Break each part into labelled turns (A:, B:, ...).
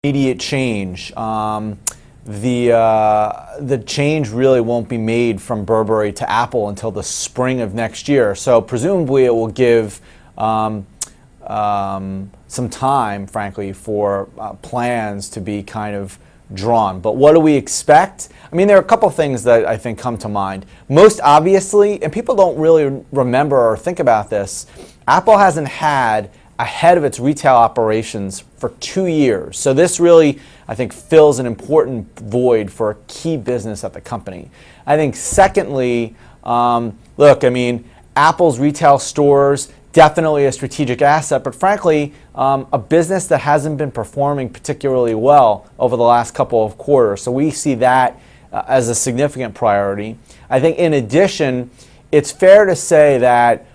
A: immediate change. The change really won't be made from Burberry to Apple until the spring of next year. So presumably it will give some time, frankly, for plans to be kind of drawn. But what do we expect? I mean, there are a couple things that I think come to mind. Most obviously, and people don't really remember or think about this, Apple hasn't had a head of its retail operations for 2 years. So this really, I think, fills an important void for a key business at the company. I think secondly, look, I mean, Apple's retail stores, definitely a strategic asset, but frankly, a business that hasn't been performing particularly well over the last couple of quarters. So we see that as a significant priority. I think in addition, it's fair to say that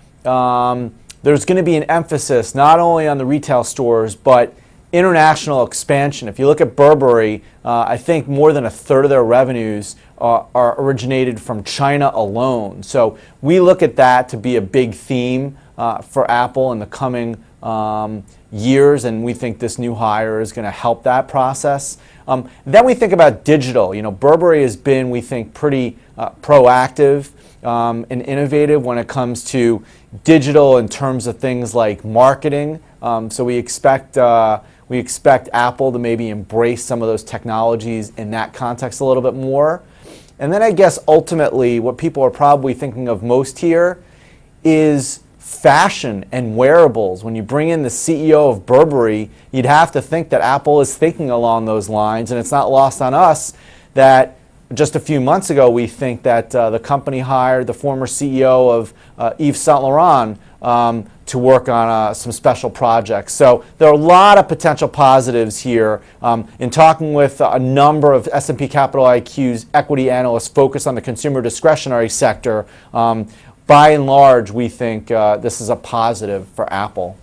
A: there's going to be an emphasis not only on the retail stores, but international expansion. If you look at Burberry, I think more than a third of their revenues are originated from China alone. So we look at that to be a big theme for Apple in the coming years, and we think this new hire is going to help that process. Then we think about digital. You know, Burberry has been, we think, pretty proactive and innovative when it comes to digital in terms of things like marketing. So we expect Apple to maybe embrace some of those technologies in that context a little bit more. And then I guess ultimately what people are probably thinking of most here is fashion and wearables. When you bring in the CEO of Burberry, you'd have to think that Apple is thinking along those lines, and it's not lost on us that just a few months ago we think that the company hired the former CEO of Yves Saint Laurent to work on some special projects. So there are a lot of potential positives here. In talking with a number of S&P Capital IQ's equity analysts focused on the consumer discretionary sector, by and large, we think this is a positive for Apple.